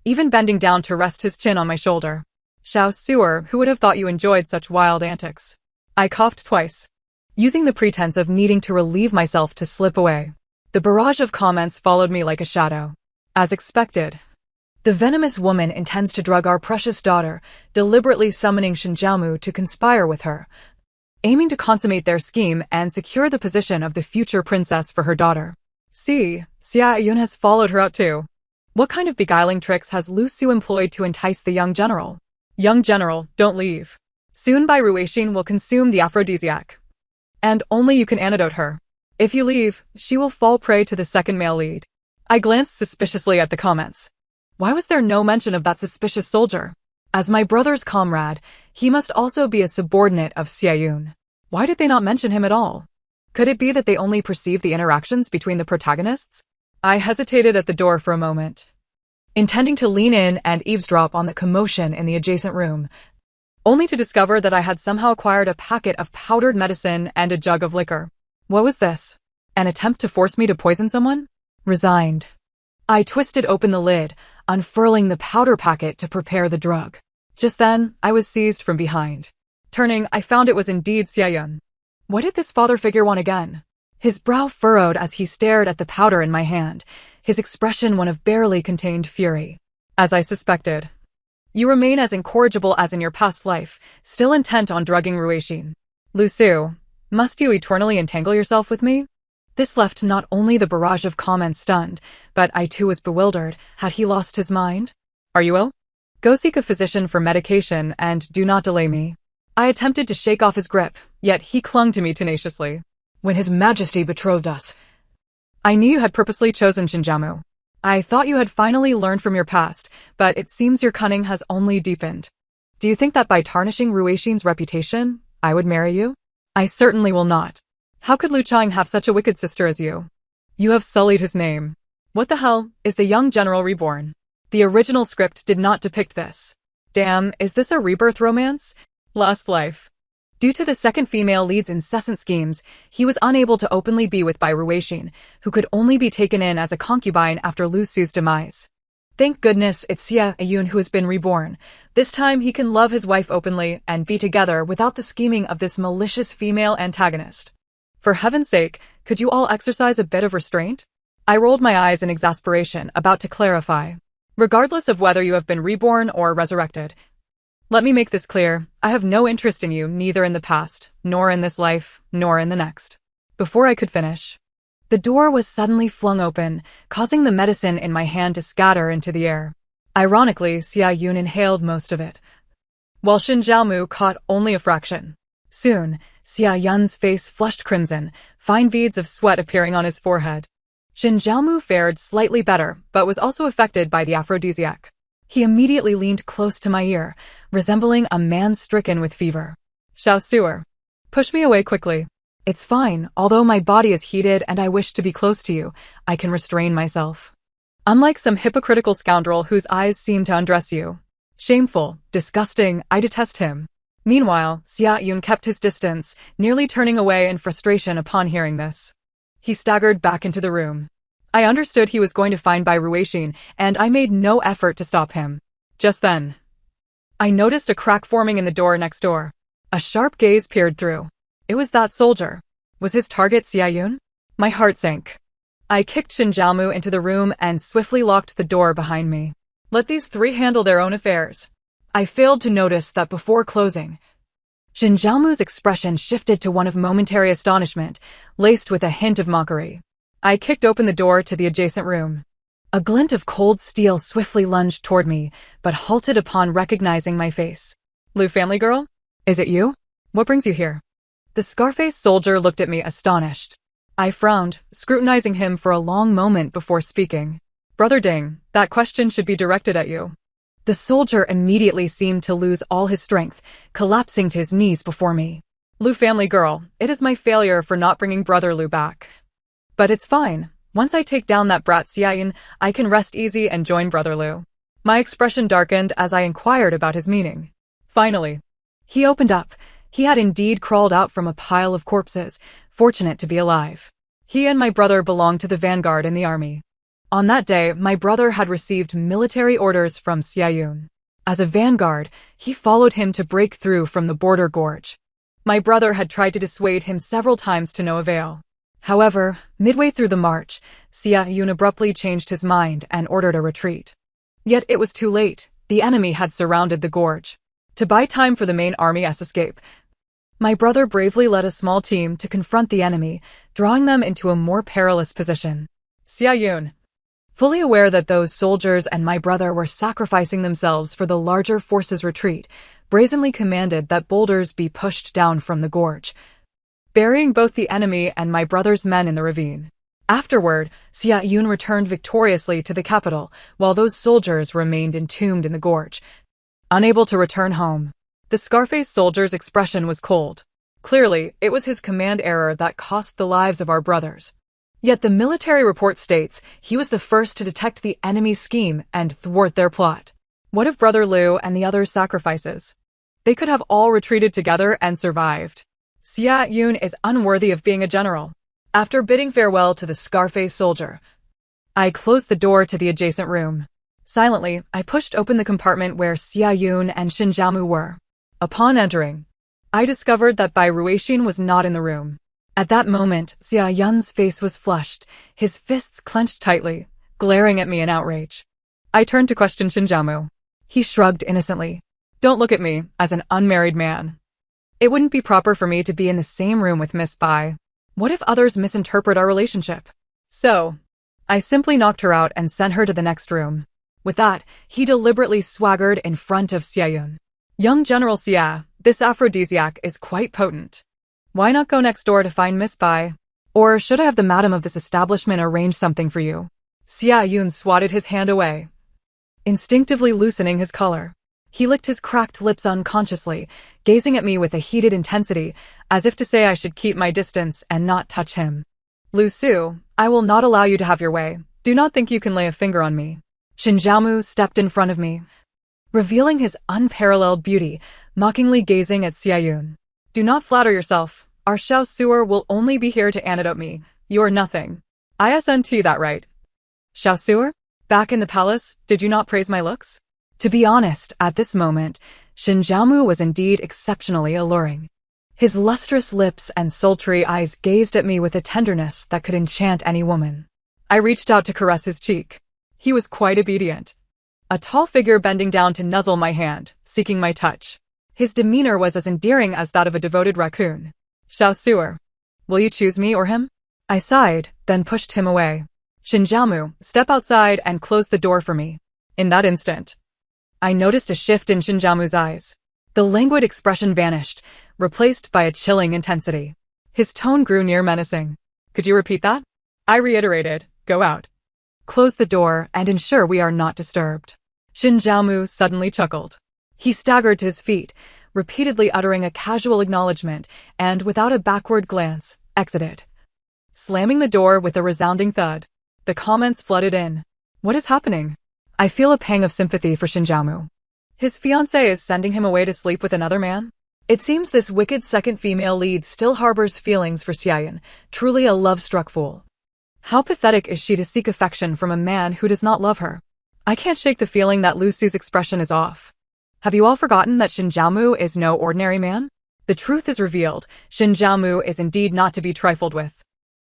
even bending down to rest his chin on my shoulder. Xiao Suer, who would have thought you enjoyed such wild antics? I coughed twice, using the pretense of needing to relieve myself to slip away. The barrage of comments followed me like a shadow. As expected, the venomous woman intends to drug our precious daughter, deliberately summoning Shin Jiaomu to conspire with her, aiming to consummate their scheme and secure the position of the future princess for her daughter. See, Xia Yun has followed her out too. What kind of beguiling tricks has Lu Su employed to entice the young general? Young general, don't leave. Soon Bai Ruixin will consume the aphrodisiac, and only you can antidote her. If you leave, she will fall prey to the second male lead. I glanced suspiciously at the comments. Why was there no mention of that suspicious soldier? As my brother's comrade, he must also be a subordinate of Xia Yun. Why did they not mention him at all? Could it be that they only perceived the interactions between the protagonists? I hesitated at the door for a moment, intending to lean in and eavesdrop on the commotion in the adjacent room, only to discover that I had somehow acquired a packet of powdered medicine and a jug of liquor. What was this? An attempt to force me to poison someone? Resigned, I twisted open the lid, unfurling the powder packet to prepare the drug. Just then, I was seized from behind. Turning, I found it was indeed Xia Yun. What did this father figure want again? His brow furrowed as he stared at the powder in my hand, his expression one of barely contained fury. As I suspected. You remain as incorrigible as in your past life, still intent on drugging Ruixin. Lu Su, must you eternally entangle yourself with me? This left not only the barrage of comments stunned, but I too was bewildered. Had he lost his mind? Are you ill? Go seek a physician for medication and do not delay me. I attempted to shake off his grip, yet he clung to me tenaciously. when His Majesty betrothed us. I knew you had purposely chosen Shinjamu. I thought you had finally learned from your past, but it seems your cunning has only deepened. Do you think that by tarnishing Ruixin's reputation, I would marry you? I certainly will not. How could Lu Chang have such a wicked sister as you? You have sullied his name. What the hell, is the young general reborn? The original script did not depict this. Damn, is this a rebirth romance? Lost life. Due to the second female lead's incessant schemes, he was unable to openly be with Bai Ruixin, who could only be taken in as a concubine after Lu Su's demise. Thank goodness it's Xia Yun who has been reborn. This time he can love his wife openly and be together without the scheming of this malicious female antagonist. For heaven's sake, could you all exercise a bit of restraint? I rolled my eyes in exasperation, about to clarify. Regardless of whether you have been reborn or resurrected, let me make this clear, I have no interest in you, neither in the past, nor in this life, nor in the next. Before I could finish, the door was suddenly flung open, causing the medicine in my hand to scatter into the air. Ironically, Xia Yun inhaled most of it, while Shin Jiaomu caught only a fraction. Soon, Xia Yun's face flushed crimson, fine beads of sweat appearing on his forehead. Shin Jiaomu fared slightly better, but was also affected by the aphrodisiac. He immediately leaned close to my ear, resembling a man stricken with fever. Xiao Suer. Push me away quickly. It's fine, although my body is heated and I wish to be close to you, I can restrain myself. Unlike some hypocritical scoundrel whose eyes seem to undress you. Shameful, disgusting, I detest him. Meanwhile, Xia Yun kept his distance, nearly turning away in frustration upon hearing this. He staggered back into the room. I understood he was going to find Bai Ruixin, and I made no effort to stop him. Just then, I noticed a crack forming in the door next door. A sharp gaze peered through. It was that soldier. Was his target Xia Yun? My heart sank. I kicked Shin Jiaomu into the room and swiftly locked the door behind me. Let these three handle their own affairs. I failed to notice that before closing, Shin Jiaomu's expression shifted to one of momentary astonishment, laced with a hint of mockery. I kicked open the door to the adjacent room. A glint of cold steel swiftly lunged toward me, but halted upon recognizing my face. Lu family girl? Is it you? What brings you here? The scar-faced soldier looked at me astonished. I frowned, scrutinizing him for a long moment before speaking. Brother Ding, that question should be directed at you. The soldier immediately seemed to lose all his strength, collapsing to his knees before me. Lu family girl, it is my failure for not bringing Brother Lu back. But it's fine. Once I take down that brat Xia Yun, I can rest easy and join Brother Lu. My expression darkened as I inquired about his meaning. Finally, he opened up. He had indeed crawled out from a pile of corpses, fortunate to be alive. He and my brother belonged to the vanguard in the army. On that day, my brother had received military orders from Xia Yun. As a vanguard, he followed him to break through from the border gorge. My brother had tried to dissuade him several times to no avail. However, midway through the march, Xia Yun abruptly changed his mind and ordered a retreat. Yet it was too late. The enemy had surrounded the gorge. To buy time for the main army's escape, my brother bravely led a small team to confront the enemy, drawing them into a more perilous position. Xia Yun, fully aware that those soldiers and my brother were sacrificing themselves for the larger force's retreat, brazenly commanded that boulders be pushed down from the gorge, burying both the enemy and my brother's men in the ravine. Afterward, Xia Yun returned victoriously to the capital, while those soldiers remained entombed in the gorge, unable to return home. The scar-faced soldier's expression was cold. Clearly, it was his command error that cost the lives of our brothers. Yet the military report states he was the first to detect the enemy's scheme and thwart their plot. What of Brother Lu and the other sacrifices? They could have all retreated together and survived. Xia Yun is unworthy of being a general. After bidding farewell to the scar-faced soldier, I closed the door to the adjacent room. Silently, I pushed open the compartment where Xia Yun and Shin Jiaomu were. Upon entering, I discovered that Bai Ruixin was not in the room. At that moment, Xia Yun's face was flushed, his fists clenched tightly, glaring at me in outrage. I turned to question Shin Jiaomu. He shrugged innocently. Don't look at me as an unmarried man. It wouldn't be proper for me to be in the same room with Miss Bai. What if others misinterpret our relationship? So, I simply knocked her out and sent her to the next room. With that, he deliberately swaggered in front of Xia Yun. Young General Xia, this aphrodisiac is quite potent. Why not go next door to find Miss Bai? Or should I have the madam of this establishment arrange something for you? Xia Yun swatted his hand away, instinctively loosening his color. He licked his cracked lips unconsciously, gazing at me with a heated intensity, as if to say I should keep my distance and not touch him. Lu Su, I will not allow you to have your way. Do not think you can lay a finger on me. Shin Jiamu stepped in front of me, revealing his unparalleled beauty, mockingly gazing at Xia Yun. Do not flatter yourself. Our Xiao Suer will only be here to antidote me. You are nothing. ISNT that right? Xiao Suer? Back in the palace, did you not praise my looks? To be honest, at this moment, Shin Jiamu was indeed exceptionally alluring. His lustrous lips and sultry eyes gazed at me with a tenderness that could enchant any woman. I reached out to caress his cheek. He was quite obedient, a tall figure bending down to nuzzle my hand, seeking my touch. His demeanor was as endearing as that of a devoted raccoon. Xiao Suer, will you choose me or him? I sighed, then pushed him away. Shin Jiamu, step outside and close the door for me. In that instant, I noticed a shift in Shin Jiamu's eyes. The languid expression vanished, replaced by a chilling intensity. His tone grew near menacing. Could you repeat that? I reiterated, go out. Close the door and ensure we are not disturbed. Shin Jiamu suddenly chuckled. He staggered to his feet, repeatedly uttering a casual acknowledgement, and without a backward glance, exited, slamming the door with a resounding thud. The comments flooded in. What is happening? I feel a pang of sympathy for Shin Jiamu. His fiancée is sending him away to sleep with another man? It seems this wicked second female lead still harbors feelings for Xia Yun, truly a love-struck fool. How pathetic is she to seek affection from a man who does not love her? I can't shake the feeling that Lu Su's expression is off. Have you all forgotten that Shin Jiamu is no ordinary man? The truth is revealed. Shin Jiamu is indeed not to be trifled with.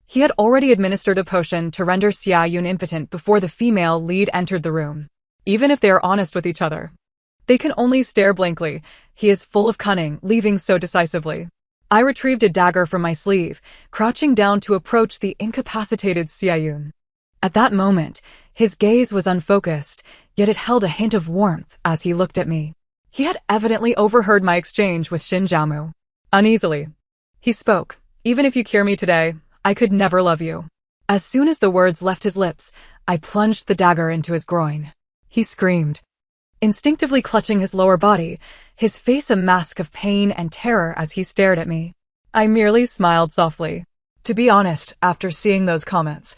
He had already administered a potion to render Xia Yun impotent before the female lead entered the room. Even if they are honest with each other, they can only stare blankly. He is full of cunning, leaving so decisively. I retrieved a dagger from my sleeve, crouching down to approach the incapacitated Xia Yun. At that moment, his gaze was unfocused, yet it held a hint of warmth as he looked at me. He had evidently overheard my exchange with Shin Jiamu. Uneasily, he spoke. Even if you cure me today, I could never love you. As soon as the words left his lips, I plunged the dagger into his groin. He screamed, instinctively clutching his lower body, his face a mask of pain and terror as he stared at me. I merely smiled softly. To be honest, after seeing those comments,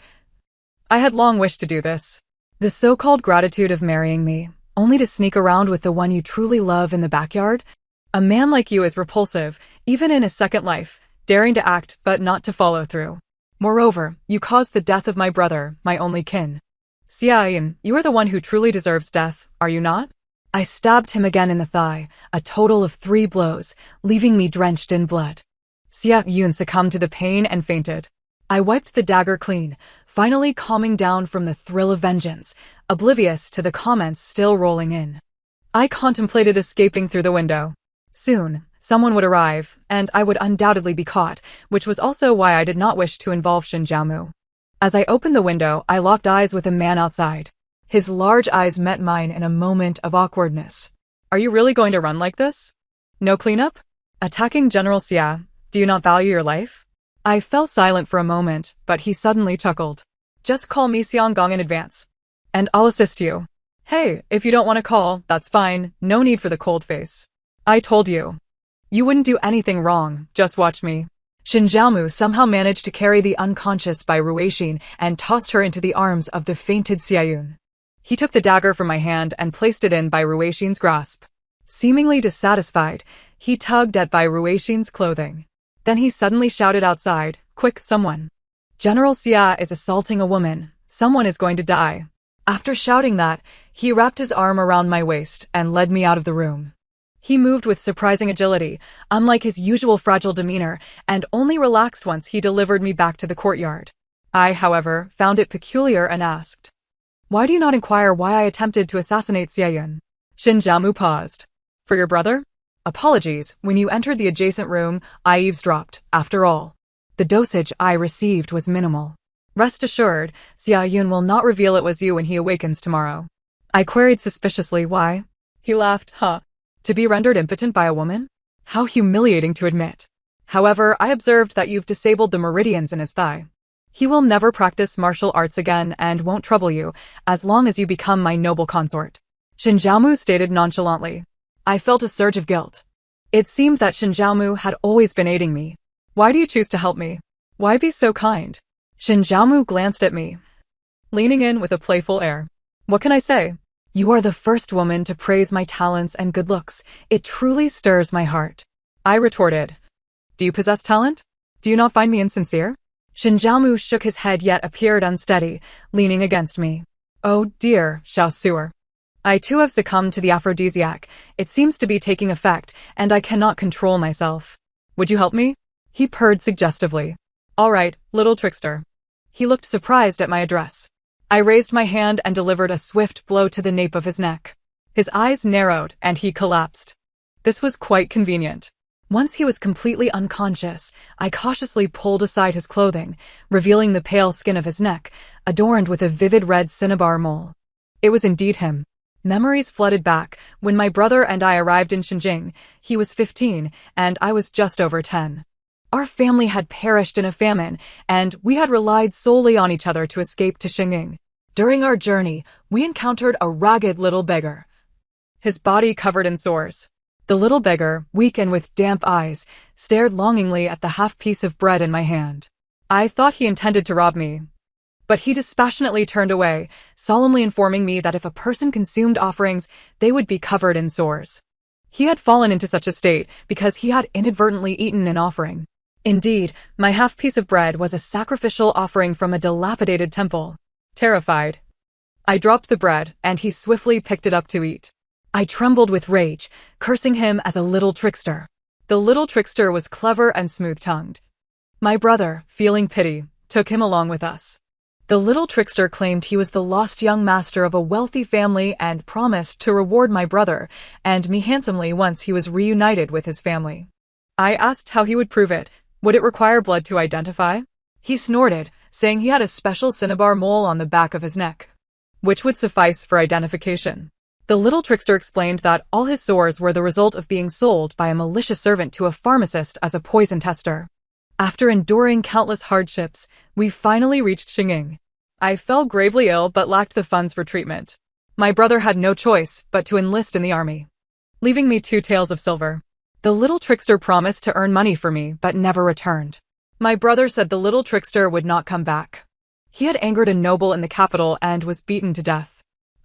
I had long wished to do this. The so-called gratitude of marrying me, only to sneak around with the one you truly love in the backyard? A man like you is repulsive, even in his second life, daring to act but not to follow through. Moreover, you caused the death of my brother, my only kin. Xia Yun, you are the one who truly deserves death, are you not? I stabbed him again in the thigh, a total of 3 blows, leaving me drenched in blood. Xia Yun succumbed to the pain and fainted. I wiped the dagger clean, finally calming down from the thrill of vengeance, oblivious to the comments still rolling in. I contemplated escaping through the window. Soon, someone would arrive, and I would undoubtedly be caught, which was also why I did not wish to involve Shin Jiamu. As I opened the window, I locked eyes with a man outside. His large eyes met mine in a moment of awkwardness. Are you really going to run like this? No cleanup? Attacking General Xia, do you not value your life? I fell silent for a moment, but he suddenly chuckled. Just call me Xianggong in advance, and I'll assist you. Hey, if you don't want to call, that's fine, no need for the cold face. I told you. You wouldn't do anything wrong, just watch me. Shin Jiamu somehow managed to carry the unconscious Bai Ruixin and tossed her into the arms of the fainted Xia Yun. He took the dagger from my hand and placed it in Bai Ruixin's grasp. Seemingly dissatisfied, he tugged at Bai Ruixin's clothing. Then he suddenly shouted outside, "Quick, someone! General Xia is assaulting a woman. Someone is going to die." After shouting that, he wrapped his arm around my waist and led me out of the room. He moved with surprising agility, unlike his usual fragile demeanor, and only relaxed once he delivered me back to the courtyard. I, however, found it peculiar and asked, "Why do you not inquire why I attempted to assassinate Xia Yun?" Shin Jiamu paused. "For your brother? Apologies, when you entered the adjacent room, I eavesdropped. After all, the dosage I received was minimal. Rest assured, Xia Yun will not reveal it was you when he awakens tomorrow." I queried suspiciously why. He laughed, To be rendered impotent by a woman? How humiliating to admit. However, I observed that you've disabled the meridians in his thigh. He will never practice martial arts again and won't trouble you, as long as you become my noble consort. Shinjiamu stated nonchalantly. I felt a surge of guilt. It seemed that Shinjiamu had always been aiding me. Why do you choose to help me? Why be so kind? Shinjiamu glanced at me, leaning in with a playful air. What can I say? You are the first woman to praise my talents and good looks. It truly stirs my heart. I retorted. Do you possess talent? Do you not find me insincere? Shinjiamu shook his head yet appeared unsteady, leaning against me. Oh dear, Xiaosuer. I too have succumbed to the aphrodisiac. It seems to be taking effect, and I cannot control myself. Would you help me? He purred suggestively. All right, little trickster. He looked surprised at my address. I raised my hand and delivered a swift blow to the nape of his neck. His eyes narrowed, and he collapsed. This was quite convenient. Once he was completely unconscious, I cautiously pulled aside his clothing, revealing the pale skin of his neck, adorned with a vivid red cinnabar mole. It was indeed him. Memories flooded back. When my brother and I arrived in Xinjing, he was 15, and I was just over 10. Our family had perished in a famine, and we had relied solely on each other to escape to Xinjing. During our journey, we encountered a ragged little beggar, his body covered in sores. The little beggar, weak and with damp eyes, stared longingly at the half-piece of bread in my hand. I thought he intended to rob me, but he dispassionately turned away, solemnly informing me that if a person consumed offerings, they would be covered in sores. He had fallen into such a state because he had inadvertently eaten an offering. Indeed, my half-piece of bread was a sacrificial offering from a dilapidated temple. Terrified, I dropped the bread, and he swiftly picked it up to eat. I trembled with rage, cursing him as a little trickster. The little trickster was clever and smooth-tongued. My brother, feeling pity, took him along with us. The little trickster claimed he was the lost young master of a wealthy family and promised to reward my brother and me handsomely once he was reunited with his family. I asked how he would prove it. Would it require blood to identify? He snorted, saying he had a special cinnabar mole on the back of his neck, which would suffice for identification. The little trickster explained that all his sores were the result of being sold by a malicious servant to a pharmacist as a poison tester. After enduring countless hardships, we finally reached Xinjing. I fell gravely ill but lacked the funds for treatment. My brother had no choice but to enlist in the army, leaving me 2 taels of silver. The little trickster promised to earn money for me but never returned. My brother said the little trickster would not come back. He had angered a noble in the capital and was beaten to death.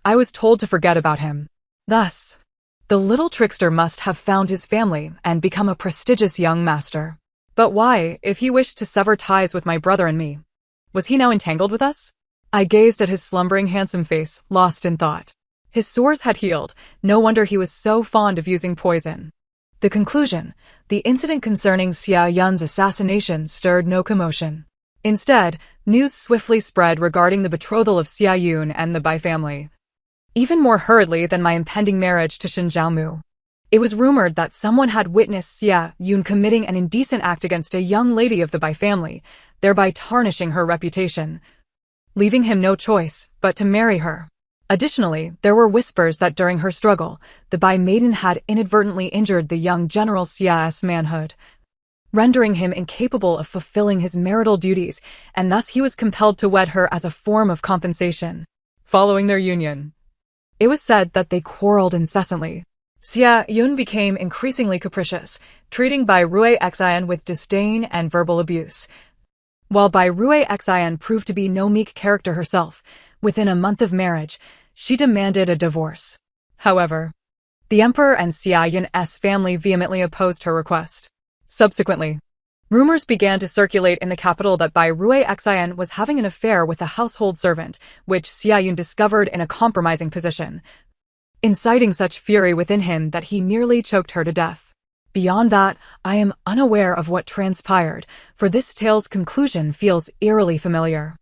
I was told to forget about him. Thus, the little trickster must have found his family and become a prestigious young master. But why, if he wished to sever ties with my brother and me? Was he now entangled with us? I gazed at his slumbering handsome face, lost in thought. His sores had healed. No wonder he was so fond of using poison. The conclusion, the incident concerning Xia Yun's assassination stirred no commotion. Instead, news swiftly spread regarding the betrothal of Xia Yun and the Bai family, even more hurriedly than my impending marriage to Shinjiamu. It was rumored that someone had witnessed Xia Yun committing an indecent act against a young lady of the Bai family, thereby tarnishing her reputation, leaving him no choice but to marry her. Additionally, there were whispers that during her struggle, the Bai maiden had inadvertently injured the young General Xia's manhood, rendering him incapable of fulfilling his marital duties, and thus he was compelled to wed her as a form of compensation. Following their union, it was said that they quarreled incessantly. Xia Yun became increasingly capricious, treating Bai Rui Xian with disdain and verbal abuse. While Bai Rui Xian proved to be no meek character herself, within a month of marriage, she demanded a divorce. However, the emperor and Xia Yun's family vehemently opposed her request. Subsequently, rumors began to circulate in the capital that Bai Rui Xian was having an affair with a household servant, which Xia Yun discovered in a compromising position, inciting such fury within him that he nearly choked her to death. Beyond that, I am unaware of what transpired, for this tale's conclusion feels eerily familiar.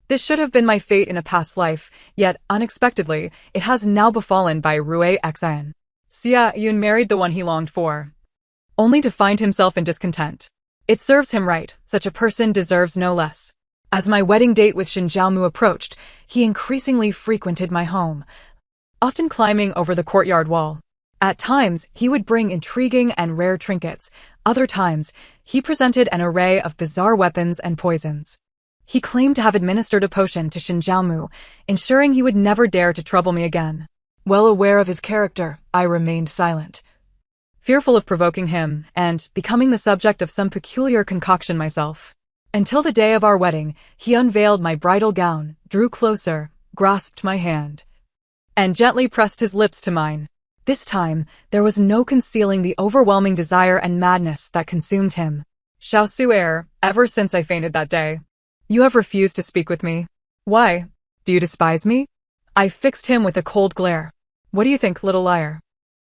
This should have been my fate in a past life, yet unexpectedly, it has now befallen Bai Rui Xian. Xia Yun married the one he longed for, only to find himself in discontent. It serves him right, such a person deserves no less. As my wedding date with Shinjiamu approached, he increasingly frequented my home, often climbing over the courtyard wall. At times, he would bring intriguing and rare trinkets, Other times, he presented an array of bizarre weapons and poisons. He claimed to have administered a potion to Xinjiaomu, ensuring he would never dare to trouble me again. Well aware of his character, I remained silent, fearful of provoking him and becoming the subject of some peculiar concoction myself. Until the day of our wedding, he unveiled my bridal gown, drew closer, grasped my hand, and gently pressed his lips to mine. This time, there was no concealing the overwhelming desire and madness that consumed him. Xiaosu, ever since I fainted that day, you have refused to speak with me. Why? Do you despise me? I fixed him with a cold glare. What do you think, little liar?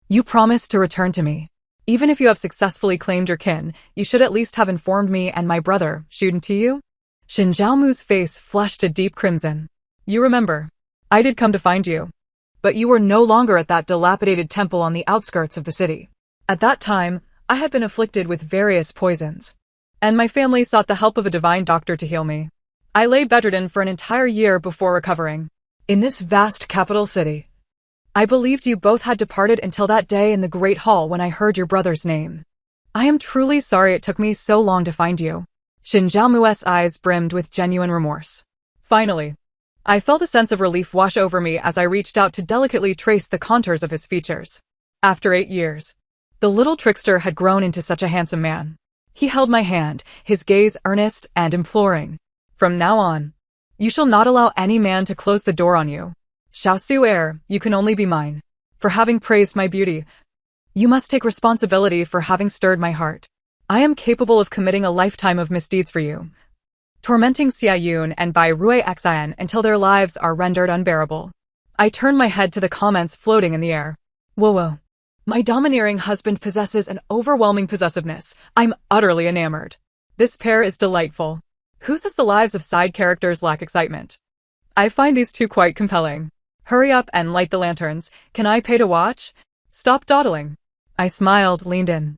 You promised to return to me. Even if you have successfully claimed your kin, you should at least have informed me and my brother, shouldn't you? Xinjiaomu's face flushed a deep crimson. You remember. I did come to find you. But you were no longer at that dilapidated temple on the outskirts of the city. At that time, I had been afflicted with various poisons, and my family sought the help of a divine doctor to heal me. I lay bedridden for an entire year before recovering. In this vast capital city, I believed you both had departed until that day in the Great Hall when I heard your brother's name. I am truly sorry it took me so long to find you. Xinjiaomu's eyes brimmed with genuine remorse. Finally, I felt a sense of relief wash over me as I reached out to delicately trace the contours of his features. After 8 years, the little trickster had grown into such a handsome man. He held my hand, his gaze earnest and imploring. From now on, you shall not allow any man to close the door on you. Xiaosu, you can only be mine. For having praised my beauty, you must take responsibility for having stirred my heart. I am capable of committing a lifetime of misdeeds for you, tormenting Xia Yun and Bai Rui Xian until their lives are rendered unbearable. I turn my head to the comments floating in the air. Whoa. My domineering husband possesses an overwhelming possessiveness. I'm utterly enamored. This pair is delightful. Who says the lives of side characters lack excitement? I find these two quite compelling. Hurry up and light the lanterns. Can I pay to watch? Stop dawdling. I smiled, leaned in,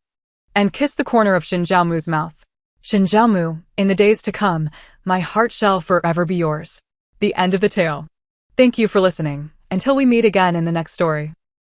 and kissed the corner of Xinjiaomu's mouth. Xinjiaomu, in the days to come, my heart shall forever be yours. The end of the tale. Thank you for listening. Until we meet again in the next story.